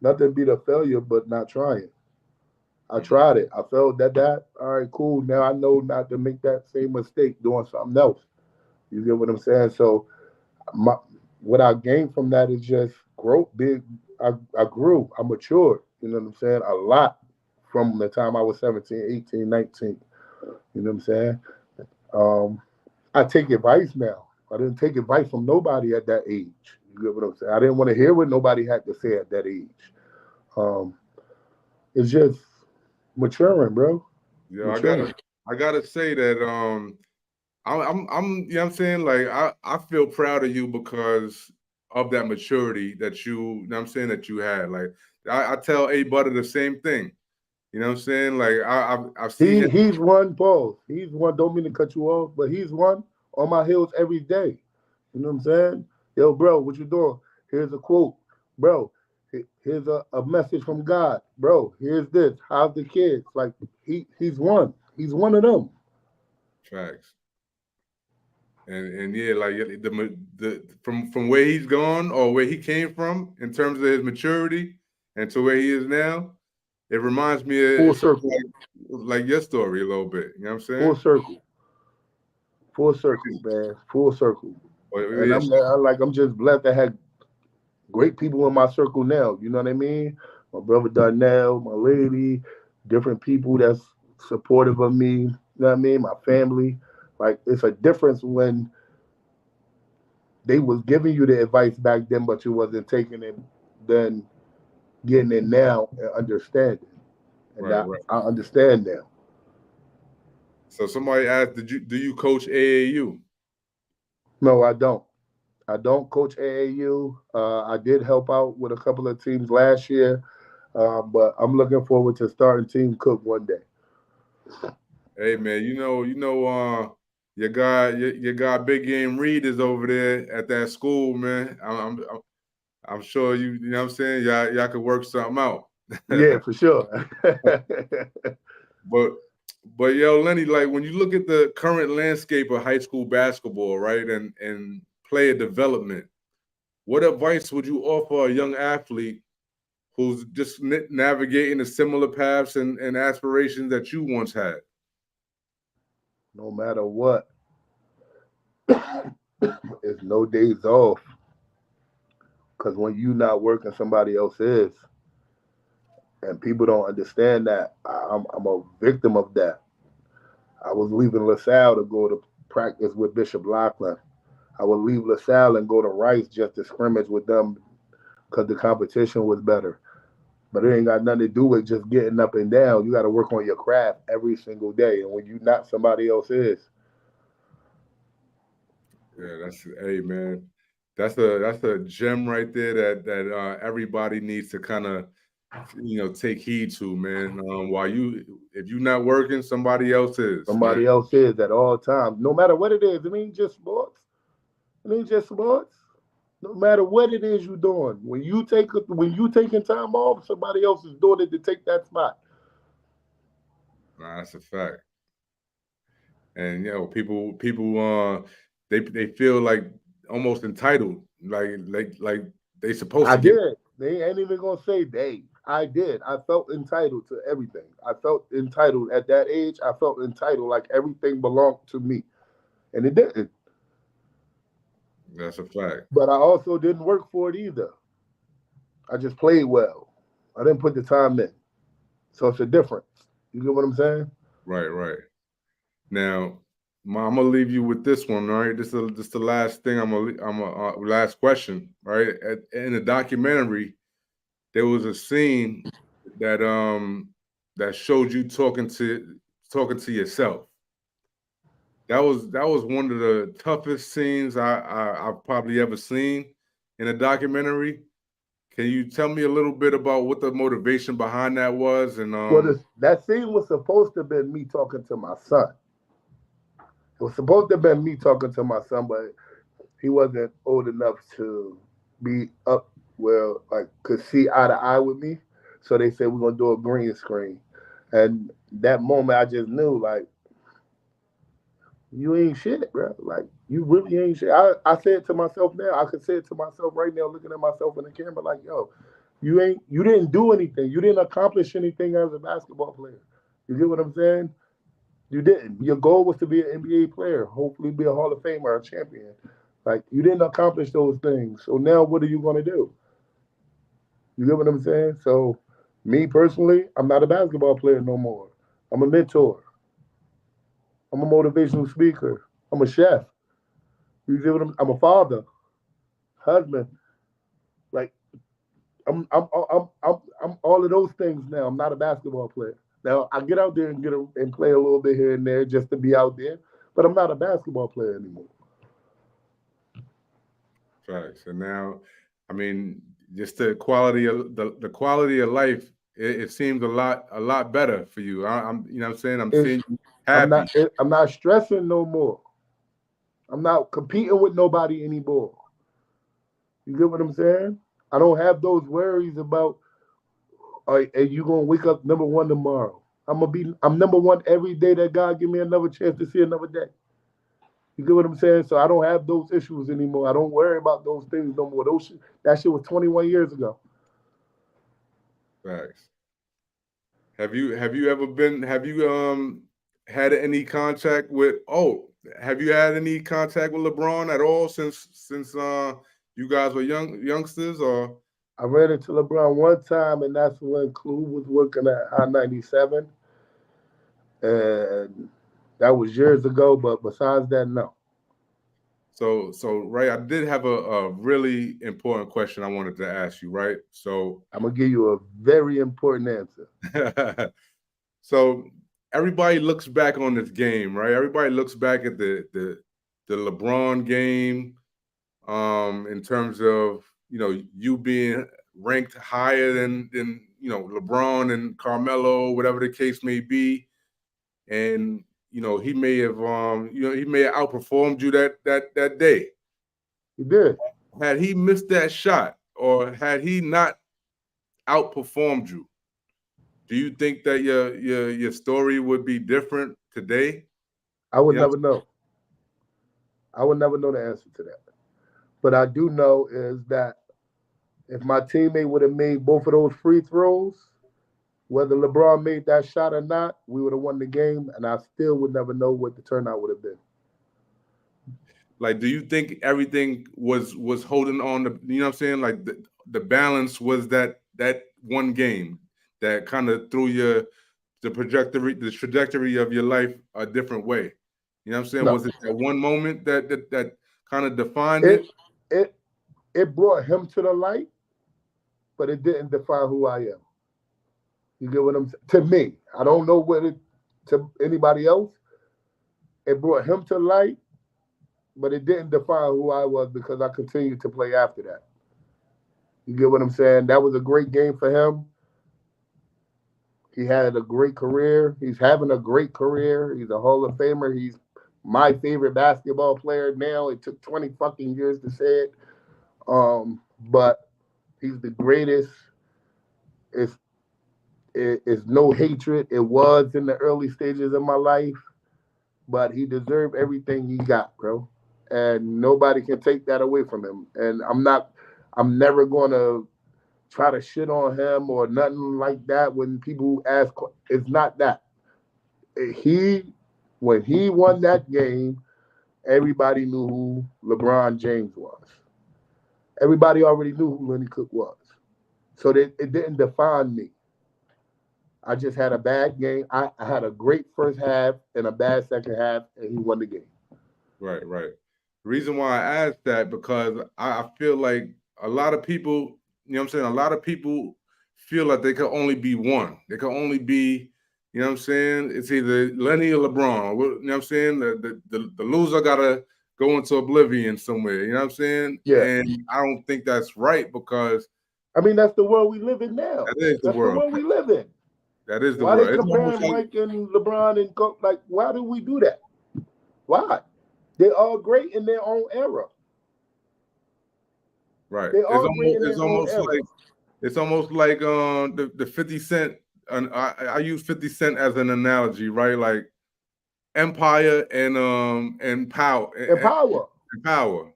nothing beat a failure but not trying." I Mhm. tried it. I felt that. All right, cool. Now I know not to make that same mistake doing something else. You get what I'm saying? So my what I gained from that is just growth. Big. I grew. I matured. You know what I'm saying? A lot from the time I was 17, 18, 19. You know what I'm saying? Um, I take advice now. I didn't take advice from nobody at that age. You get what I'm saying? I didn't want to hear what nobody had to say at that age. Um, it's just maturing, bro. Yeah, I Maturing. gotta I gotta say that I'm you know what I'm saying, like I feel proud of you because of that maturity that you know what I'm saying, that you had. Like I tell A Butter the same thing. You know what I'm saying? Like I've seen that. He's one, Paul. He's one. Don't mean to cut you off, but he's one on my heels every day. You know what I'm saying? Yo, bro, what you doing? Here's a quote, bro. Here's a message from God, bro. Here's this. How's the kids? Like he's one. He's one of them. Facts. And yeah, like the from where he's gone or where he came from in terms of his maturity and to where he is now, it reminds me of Full it's sort of circle. like your story a little bit. You know what I'm Full saying? circle. Full circle, man. Full circle. But And yeah, I'm just blessed to have great people in my circle now. You know what I mean? My brother Darnell, my lady, different people that's supportive of me. You know what I mean? My family. Like it's a difference when they was giving you the advice back then, but you wasn't taking it. Then getting it now and understanding, and right, that right. I understand now. So somebody asked, do you coach AAU? No, I don't. I don't coach AAU. I did help out with a couple of teams last year, but I'm looking forward to starting Team Cook one day. Hey man, your guy Big Game Reed is over there at that school, man. I'm sure you know what I'm saying. Y'all could work something out. Yeah, for sure. But but yo, Lenny, like when you look at the current landscape of high school basketball, right, and player development, what advice would you offer a young athlete who's just navigating the similar paths and aspirations that you once had? No matter what, it's no days off. Because when you not working, somebody else is, and people don't understand that. I'm a victim of that. I was leaving LaSalle to go to practice with Bishop Lachlan. I would leave LaSalle and go to Rice just to scrimmage with them because the competition was better. But it ain't got nothing to do with just getting up and down. You got to work on your craft every single day. And when you not, somebody else is. Yeah, hey man, that's a gem right there that everybody needs to kind of take heed to, man. While if you're not working, somebody else is, man. Somebody else is at all times. No matter what it is. It ain't just sports. It ain't just sports. No matter what it is you're doing, when you taking time off, somebody else is doing it to take that spot. Nah, that's a fact. And people they feel like almost entitled, like they supposed I to get. did. They ain't even gonna say they. I did. I felt entitled to everything. I felt entitled at that age. I felt entitled like everything belonged to me, and it didn't. That's a fact. But I also didn't work for it either. I just played well. I didn't put the time in. So it's a difference. You get what I'm saying? Right, right. Now, I'm gonna leave you with this one. All right, this the last thing. I'm a last question. Right, in the documentary, there was a scene that that showed you talking to yourself. That was one of the toughest scenes I've probably ever seen in a documentary. Can you tell me a little bit about what the motivation behind that was? And Well, that scene was supposed to have been me talking to my son. It was supposed to have been me talking to my son, but he wasn't old enough to be up where like could see eye to eye with me. So they said we're gonna do a green screen. And that moment I just knew like you ain't shit, bro. Like you really ain't shit. I say it to myself now. I could say it to myself right now, looking at myself in the camera, like, yo, you didn't do anything. You didn't accomplish anything as a basketball player. You get what I'm saying? You didn't. Your goal was to be an NBA player, hopefully be a Hall of Famer, a champion. Like you didn't accomplish those things. So now what are you gonna do? You get what I'm saying? So me personally, I'm not a basketball player no more. I'm a mentor. I'm a motivational speaker. I'm a chef. You get what I'm a father, husband. Like I'm all of those things now. I'm not a basketball player. Now I get out there and and play a little bit here and there just to be out there, but I'm not a basketball player anymore. facts. And now, I mean, just the quality of the quality of life. It seems a lot better for you. I'm you know what I'm saying. I'm It's seeing you happy. I'm not stressing no more. I'm not competing with nobody anymore. You get what I'm saying? I don't have those worries about are you gonna wake up number one tomorrow? I'm number one every day that God give me another chance to see another day. You get what I'm saying? So I don't have those issues anymore. I don't worry about those things no more. That shit was 21 years ago. Facts. Have you ever been? Have you had any contact with? Oh, have you had any contact with LeBron at all since you guys were youngsters? Or I ran into LeBron one time, and that's when Clue was working at I-97, and that was years ago. But besides that, no. so right, I did have a really important question I wanted to ask you. Right, so I'm gonna give you a very important answer. so everybody looks back on this game, right? Everybody looks back at the LeBron game, in terms of you being ranked higher than LeBron and Carmelo, whatever the case may be, and he may have he may have outperformed you that day. He did. Had he missed that shot, or had he not outperformed you, do you think that your story would be different today? I would You know, never know. I would never know the answer to that. But I do know is that if my teammate would have made both of those free throws, whether LeBron made that shot or not, we would have won the game, and I still would never know what the turnout would have been. like, do you think everything was holding on to, you know what I'm saying? Like the balance was that one game that kind of threw the trajectory of your life a different way. You know what I'm saying? No, Was it that one moment that kind of defined it? it it it brought him to the light, but it didn't define who I am. You get what I'm saying? To me, I don't know what it to anybody else. It brought him to light, but it didn't define who I was because I continued to play after that. You get what I'm saying? That was a great game for him. He had a great career. He's having a great career. He's a Hall of Famer. He's my favorite basketball player now. It took 20 fucking years to say it. But he's the greatest. It's it's no hatred. It was in the early stages of my life, but he deserved everything he got, bro. And nobody can take that away from him. And I'm never gonna try to shit on him or nothing like that. When people ask, it's not that. He, when he won that game, everybody knew who LeBron James was. Everybody already knew who Lenny Cooke was. So that it didn't define me. I just had a bad game. I had a great first half and a bad second half, and he won the game. Right, right. The reason why I asked that because I feel like a lot of people, you know what I'm saying? A lot of people feel like they can only be one. They can only be, you know what I'm saying? It's either Lenny or LeBron. You know what I'm saying? The loser gotta go into oblivion somewhere. You know what I'm saying? Yeah. And I don't think that's right because I mean, that's the world we live in now. that is the That's the world. world we live in. That is the Why they world. It's almost comparing like Mike and LeBron and Coke? Like, why do we do that? Why? They're all great in their own era. right. They're all great in It's their own almost era. like the 50 Cent. And I use 50 Cent as an analogy, right? Like Empire and Power And power. and Power.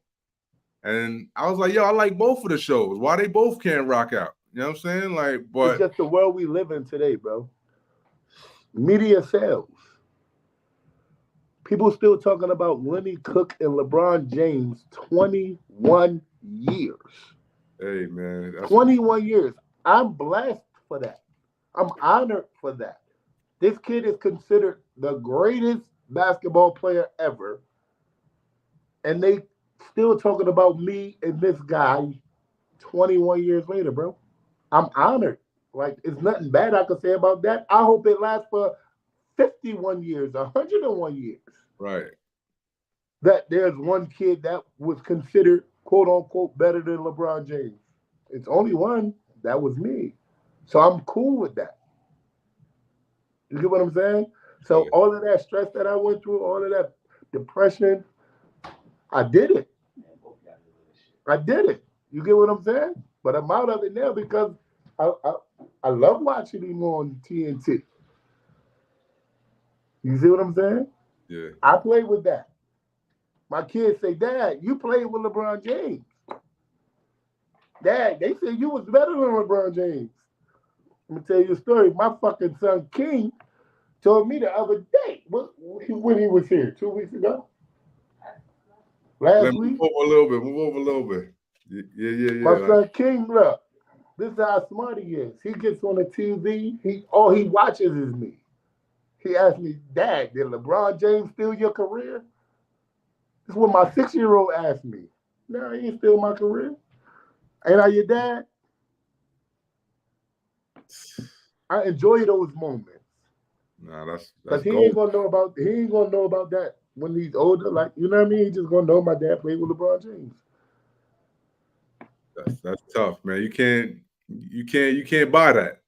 And I was like, yo, I like both of the shows. Why they both can't rock out? You know what I'm saying? Like, It's but just the world we live in today, bro. Media sells. People still talking about Lenny Cooke and LeBron James 21 years. hey man, 21 years. I'm blessed for that. I'm honored for that. This kid is considered the greatest basketball player ever. And they still talking about me and this guy 21 years later, bro. I'm honored. Like, it's nothing bad I can say about that. I hope it lasts for 51 years, 101 years. right. That there's one kid that was considered, quote unquote, better than LeBron James. It's only one. That was me. So I'm cool with that. You get what I'm saying? So Yeah. all of that stress that I went through, all of that depression, I did it. I did it. You get what I'm saying? But I'm out of it now because I I, I love watching him on TNT. You see what I'm saying? Yeah. I play with that. My kids say, Dad, you played with LeBron James. Dad, they said you was better than LeBron James. Let me tell you a story. My fucking son King told me the other day when he was here 2 weeks ago, Let last me move week. over a little bit. Move over a little bit. My Yeah. Like, son King, look, this is how smart he is. He gets on the TV. He all he watches is me. He asked me, Dad, did LeBron James steal your career? This is what my 6-year-old asked me. No, he ain't steal my career. Ain't I your dad? I enjoy those moments. nah, that's Cause gold. he ain't gonna know about that when he's older. Like, you know what I mean? He's just gonna know my dad played with LeBron James. That's tough, man. You can't buy that.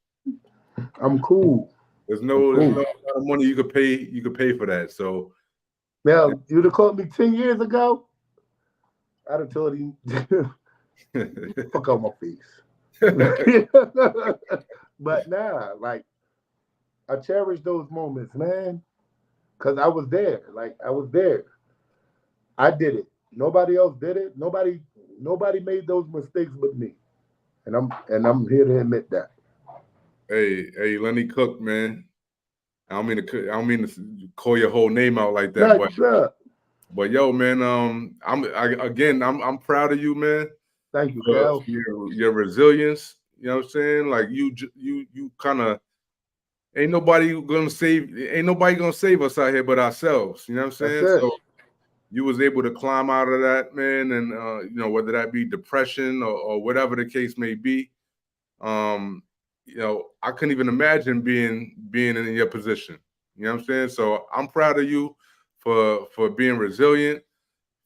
I'm cool. There's Cool. no amount of money you could pay for that. So Now, you'd have called me 10 years ago, I'd have told him, fuck out my face. But nah, like, I cherish those moments, man. Cause I was there. Like, I was there. I did it. Nobody else did it. Nobody made those mistakes but me. And I'm here to admit that. hey, Lenny Cook, man. I don't mean to call your whole name out like that, Nah, sir. but yo, man, I'm proud of you, man, Thank you, for Cal. your resilience. You know what I'm saying? Like you kind of ain't nobody gonna save us out here but ourselves. You know what I'm That's saying? it. So you was able to climb out of that, man, and whether that be depression or whatever the case may be. Um, I couldn't even imagine being in your position. You know what I'm saying? So I'm proud of you for being resilient,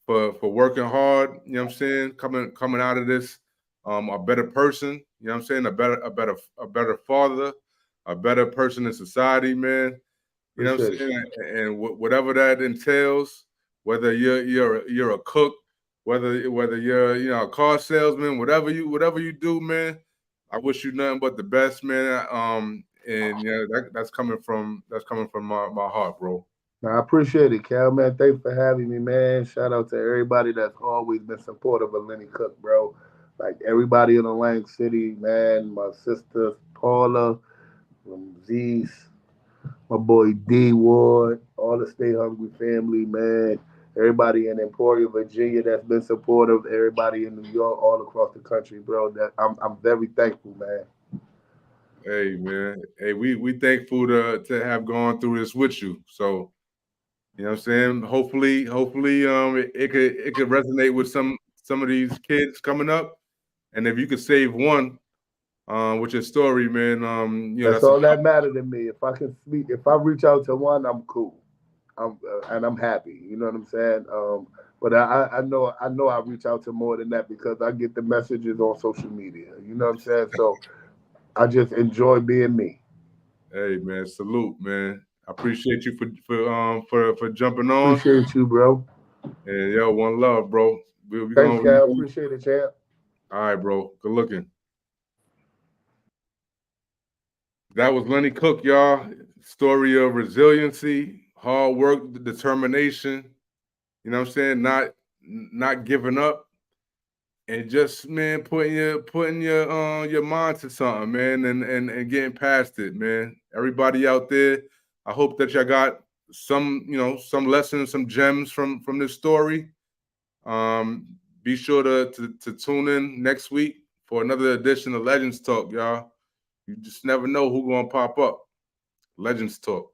for working hard. You know what I'm saying? Coming out of this, a better person. You know what I'm saying? A better father, a better person in society, man. You know what I'm Appreciate it. saying? And whatever that entails, whether you're a cook, whether you're a car salesman, whatever you do, man. I wish you nothing but the best, man. And that's coming from my heart, bro. Now, I appreciate it, Cal, man. Thanks for having me, man. Shout out to everybody that's always been supportive of Lenny Cook, bro. Like everybody in Atlantic City, man. My sister Paula from Z's, my boy D Ward, all the Stay Hungry family, man. everybody in Emporia, Virginia that's been supportive, everybody in New York, all across the country, bro. That I'm very thankful, man. Hey man, hey, we thankful to have gone through this with you. So you know what I'm saying. Hopefully, it could resonate with some of these kids coming up. And if you could save one, with your story, man, That's that's a all that matters to me. If I can speak, if I reach out to one, I'm cool. And I'm happy. You know what I'm saying? But I know I reach out to more than that because I get the messages on social media. You know what I'm saying? So I just enjoy being me. hey man, salute, man. I appreciate you for jumping on. Appreciate you, bro. And yo, one love, bro. We Thanks, gonna Cal. Appreciate it, champ. all right, bro. Good looking. That was Lenny Cooke, y'all. Story of resiliency, hard work, determination. You know what I'm saying? Not giving up, and just man putting your mind to something, man, and getting past it, man. Everybody out there, I hope that y'all got some lessons, some gems from this story. Um, be sure to tune in next week for another edition of Legends Talk, y'all. You just never know who gonna pop up. Legends Talk.